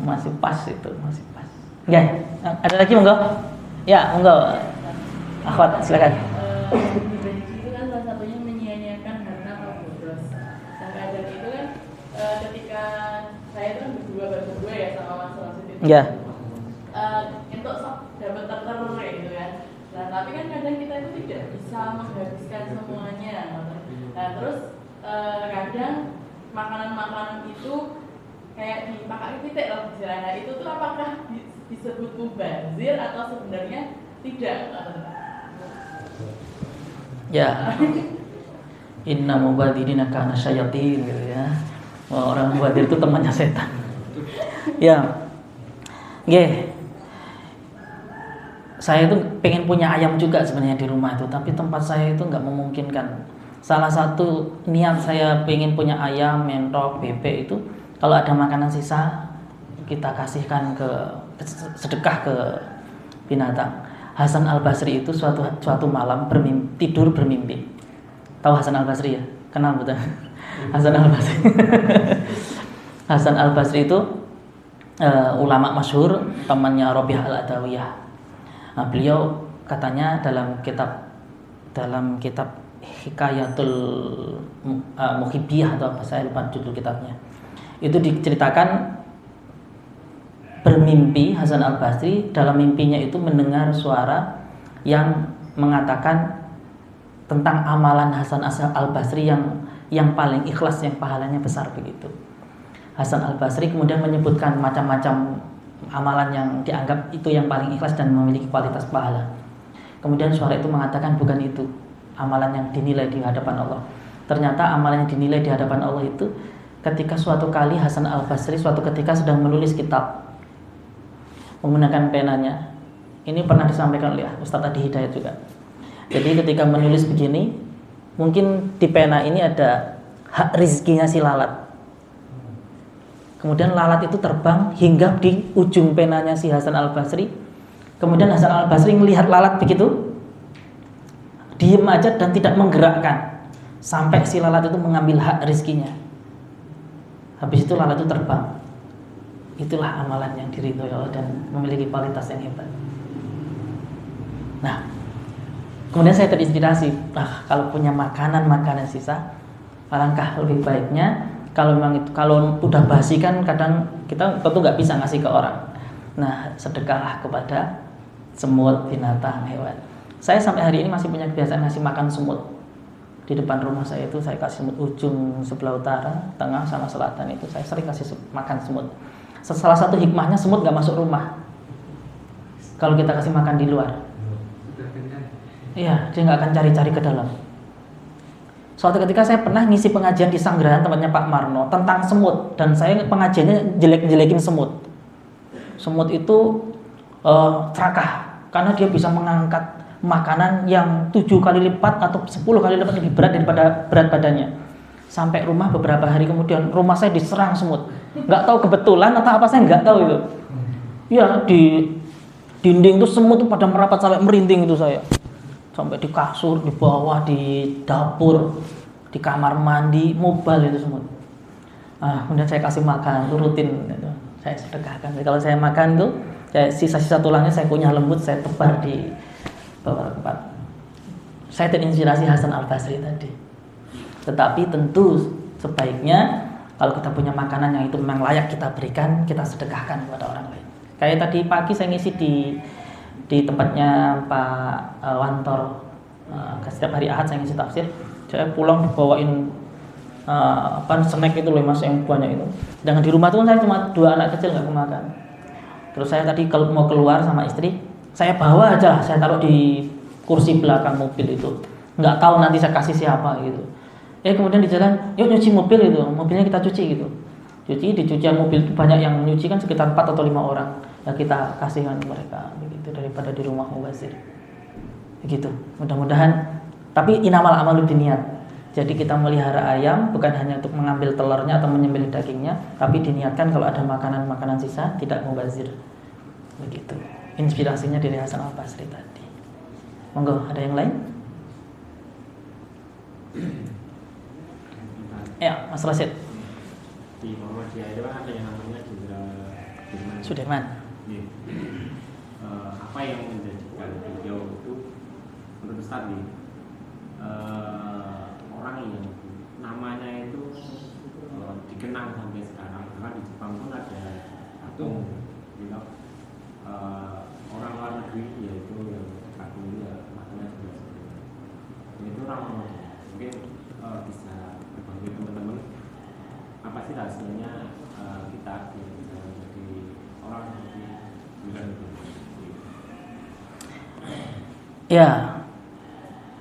masih pas itu, masih pas. Ya, ada lagi monggo? Ya, monggo. Akhwat, silakan. Itu kan salah satunya menyia-nyiakan harta atau bodos. Sampai ada itu kan ketika saya itu kan berdua ya sama Mas Rasid itu. Ya. Untuk dapat tertentu gitu kan. Nah tapi kan kadang kita itu tidak bisa menghabiskan semuanya. Nah terus kadang makanan-makanan itu kayak dipakai titik loh istilahnya. Itu tuh apakah disebut mubazir atau sebenarnya tidak? Ya. Inna mubadzirina kana syayatin gitu ya. Wah, orang mubadzir itu temannya setan. Ya. Nggih. Saya itu pengen punya ayam juga sebenarnya di rumah itu, tapi tempat saya itu nggak memungkinkan. Salah satu niat saya pengen punya ayam, mentok, bebek itu kalau ada makanan sisa kita kasihkan sedekah ke binatang. Hasan Al Basri itu suatu malam tidur bermimpi. Tahu Hasan Al-Basri ya? Kenal betul. Hasan Al-Basri. Hasan Al-Basri itu ulama masyhur, temannya Rabi'ah Al-Adawiyah. Nah, beliau katanya dalam kitab Hikayatul Muhibbiyah atau apa, saya lupa judul kitabnya. Itu diceritakan bermimpi Hasan Al-Basri, dalam mimpinya itu mendengar suara yang mengatakan tentang amalan Hasan Al-Basri yang paling ikhlas, yang pahalanya besar begitu. Hasan Al-Basri kemudian menyebutkan macam-macam amalan yang dianggap itu yang paling ikhlas dan memiliki kualitas pahala. Kemudian suara itu mengatakan bukan itu amalan yang dinilai di hadapan Allah. Ternyata amalan yang dinilai di hadapan Allah itu ketika suatu kali Hasan Al-Basri suatu ketika sedang menulis kitab menggunakan penanya. Ini pernah disampaikan oleh Ustadz Adi Hidayat juga. Jadi ketika menulis begini, mungkin di pena ini ada hak rizkinya si lalat. Kemudian lalat itu terbang hingga di ujung penanya si Hasan Al-Basri. Kemudian Hasan Al-Basri melihat lalat begitu, diem aja dan tidak menggerakkan sampai si lalat itu mengambil hak rizkinya. Habis itu lalat itu terbang. Itulah amalan yang diridhoi Allah dan memiliki kualitas yang hebat. Nah, kemudian saya terinspirasi, kalau punya makanan sisa, alangkah lebih baiknya kalau memang itu, kalau udah basi kan kadang kita tentu nggak bisa ngasih ke orang. Nah, sedekahlah kepada semut, binatang, hewan. Saya sampai hari ini masih punya kebiasaan ngasih makan semut. Di depan rumah saya itu saya kasih semut, ujung sebelah utara, tengah sama selatan itu saya sering kasih makan semut. Salah satu hikmahnya semut nggak masuk rumah kalau kita kasih makan di luar. Iya, dia nggak akan cari-cari ke dalam. Suatu ketika saya pernah ngisi pengajian di Sanggerahan tempatnya Pak Marno tentang semut, dan saya pengajiannya jelek-jelekin semut. Semut itu serakah karena dia bisa mengangkat makanan yang 7 kali lipat atau 10 kali lipat lebih berat daripada berat badannya. Sampai rumah beberapa hari kemudian rumah saya diserang semut. Nggak tahu kebetulan atau apa, saya nggak tahu itu. Ya, di dinding tuh semut tuh pada merapat sampai merinding itu saya. Sampai di kasur, di bawah, di dapur, di kamar mandi, mobil itu semut. Kemudian saya kasih makan, itu rutin itu. Saya sedekahkan. Jadi kalau saya makan tuh, sisa-sisa tulangnya saya kunyah lembut, saya tebar di bawah tempat. Saya terinspirasi Hasan Al-Basri tadi. Tetapi tentu sebaiknya kalau kita punya makanan yang itu memang layak kita berikan, kita sedekahkan kepada orang lain. Kayak tadi pagi saya ngisi di tempatnya Pak Wantor. Setiap hari Ahad saya ngisi tafsir. Saya pulang dibawain snack itu loh Mas, yang banyak itu. Sedangkan di rumah tuh saya cuma 2 anak kecil nggak kemakan. Terus saya tadi kalau mau keluar sama istri, saya bawa aja, saya taruh di kursi belakang mobil itu. Nggak tahu nanti saya kasih siapa gitu. Kemudian di jalan, yuk nyuci mobil itu, mobilnya kita cuci gitu. Cuci, di cucian mobil itu banyak yang nyuci kan sekitar 4 atau 5 orang. Ya kita kasihkan mereka begitu daripada di rumah mubazir. Begitu. Mudah-mudahan, tapi inamal amalu diniat. Jadi kita melihara ayam bukan hanya untuk mengambil telurnya atau menyembelih dagingnya, tapi diniatkan kalau ada makanan-makanan sisa tidak mubazir. Begitu. Inspirasinya dari Hasan Al-Basri tadi. Monggo, ada yang lain? Ya, Mas Rasid. Di Muhammadiyah itu kan ada yang namanya Jenderal Sudirman. Apa yang menjadikan beliau itu menurut Ustaz orang yang namanya itu dikenang sampai sekarang, karena di Jepang pun ada patung orang luar negeri yaitu yang patung itu ya makanya juga itu orang mungkin bisa berbagi teman-teman apa sih rahasianya kita bisa menjadi orang seperti beliau itu. Ya,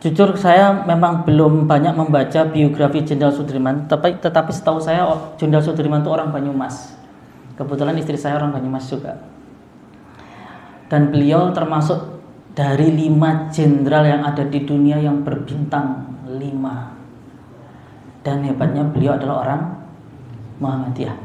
jujur saya memang belum banyak membaca biografi Jenderal Sudirman, tetapi setahu saya Jenderal Sudirman itu orang Banyumas. Kebetulan istri saya orang Banyumas juga. Dan beliau termasuk dari 5 jenderal yang ada di dunia yang berbintang 5. Dan hebatnya beliau adalah orang Muhammadiyah.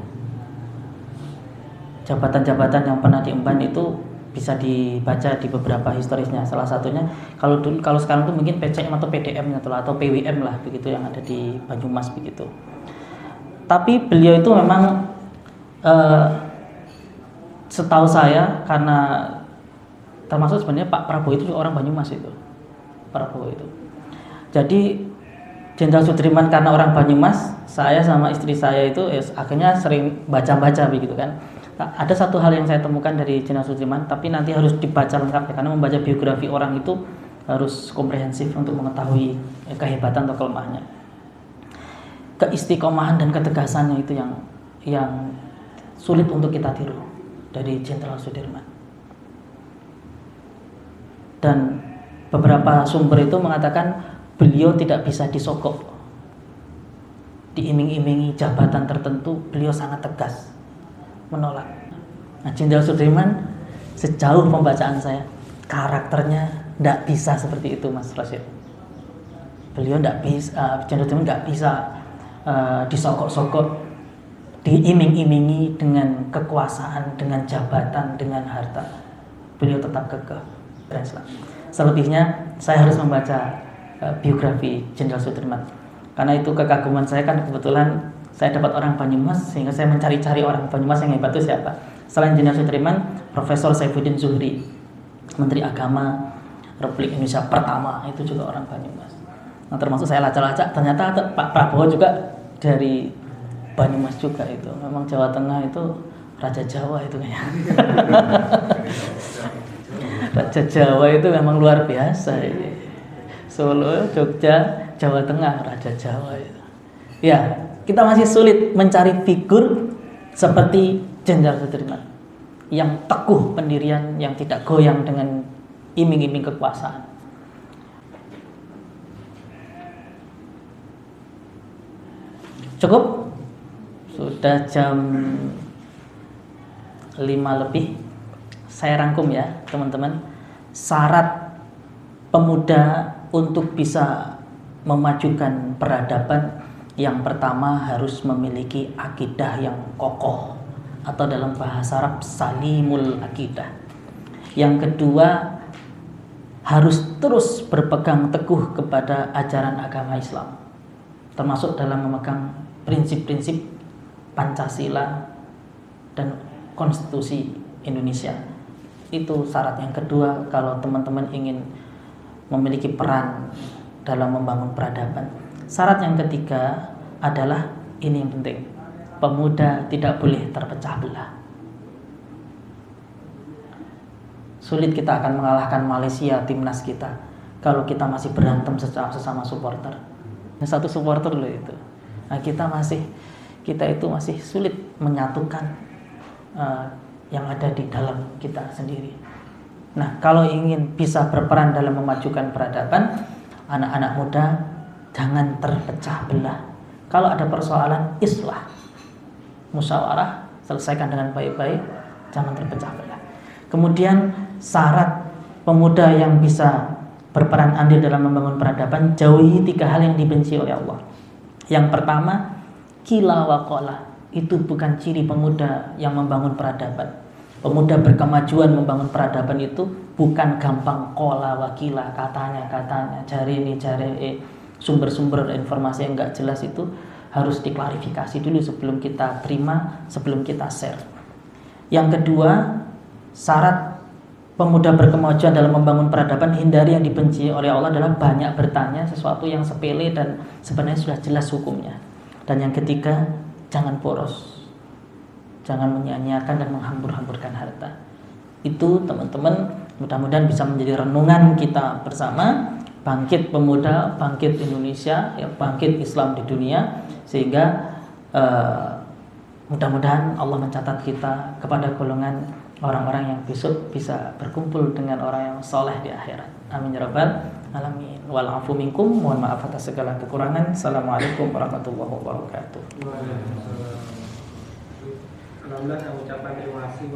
Jabatan-jabatan yang pernah diemban itu bisa dibaca di beberapa historisnya. Salah satunya kalau sekarang tuh mungkin PCM atau PDM atau PWM lah begitu yang ada di Banyumas begitu. Tapi beliau itu memang setahu saya, karena termasuk sebenarnya Pak Prabowo itu juga orang Banyumas itu. Prabowo itu. Jadi Jenderal Sudirman karena orang Banyumas, saya sama istri saya itu akhirnya sering baca-baca begitu kan. Ada satu hal yang saya temukan dari Jenderal Sudirman, tapi nanti harus dibaca lengkap ya, karena membaca biografi orang itu harus komprehensif untuk mengetahui kehebatan atau kelemahannya. Keistiqomahan dan ketegasannya itu yang sulit untuk kita tiru dari Jenderal Sudirman. Dan beberapa sumber itu mengatakan beliau tidak bisa disogok, diiming-imingi jabatan tertentu, beliau sangat tegas menolak. Nah, Jenderal Sudirman sejauh pembacaan saya, karakternya tidak bisa seperti itu, Mas Rasid. Beliau tidak bisa, Jenderal Sudirman tidak bisa disogok-sogok, diiming-imingi dengan kekuasaan, dengan jabatan, dengan harta. Beliau tetap kekeh dan Islam. Selebihnya saya harus membaca biografi Jenderal Sudirman, karena itu kekaguman saya kan, kebetulan saya dapat orang Banyumas sehingga saya mencari-cari orang Banyumas yang hebat itu siapa. Selain Jenderal Sudirman, Profesor Saifuddin Zuhri, Menteri Agama Republik Indonesia pertama, itu juga orang Banyumas. Nah, termasuk saya lacak-lacak, ternyata Pak Prabowo juga dari Banyumas juga itu. Memang Jawa Tengah itu Raja Jawa itu kayaknya. Raja Jawa itu memang luar biasa ini. Solo, Jogja, Jawa Tengah, Raja Jawa itu. Ya, kita masih sulit mencari figur seperti Jenderal Sudirman yang teguh pendirian, yang tidak goyang dengan iming-iming kekuasaan. Cukup? Sudah jam 5 lebih. Saya rangkum ya teman-teman. Syarat pemuda untuk bisa memajukan peradaban, yang pertama harus memiliki akidah yang kokoh, atau dalam bahasa Arab salimul akidah. Yang kedua, harus terus berpegang teguh kepada ajaran agama Islam, termasuk dalam memegang prinsip-prinsip Pancasila dan Konstitusi Indonesia. Itu syarat yang kedua kalau teman-teman ingin memiliki peran dalam membangun peradaban. Syarat yang ketiga adalah ini yang penting, pemuda tidak boleh terpecah belah. Sulit kita akan mengalahkan Malaysia, timnas kita, kalau kita masih berantem sesama supporter. Nah, satu supporter loh itu. Nah, kita itu masih sulit menyatukan yang ada di dalam kita sendiri. Nah, kalau ingin bisa berperan dalam memajukan peradaban, anak-anak muda jangan terpecah belah. Kalau ada persoalan, islah, musyawarah, selesaikan dengan baik-baik, jangan terpecah belah. Kemudian syarat pemuda yang bisa berperan andil dalam membangun peradaban, jauhi 3 hal yang dibenci oleh Allah. Yang pertama, kila wa qala. Itu bukan ciri pemuda yang membangun peradaban. Pemuda berkemajuan membangun peradaban itu bukan gampang qala wa kila, katanya, cari ini, cari sumber-sumber informasi yang enggak jelas itu harus diklarifikasi dulu sebelum kita terima, sebelum kita share. Yang kedua, syarat pemuda berkemajuan dalam membangun peradaban, hindari yang dibenci oleh Allah adalah banyak bertanya sesuatu yang sepele dan sebenarnya sudah jelas hukumnya. Dan yang ketiga, jangan boros, jangan menyia-nyiakan dan menghambur-hamburkan harta. Itu teman-teman mudah-mudahan bisa menjadi renungan kita bersama. Bangkit pemuda, bangkit Indonesia, ya, bangkit Islam di dunia, sehingga mudah-mudahan Allah mencatat kita kepada golongan orang-orang yang besok bisa berkumpul dengan orang yang soleh di akhirat. Amin ya rabbal alamin. Wal afu minkum, mohon maaf atas segala kekurangan. Assalamualaikum warahmatullahi wabarakatuh. Alhamdulillah, kami ucapkan terima kasih.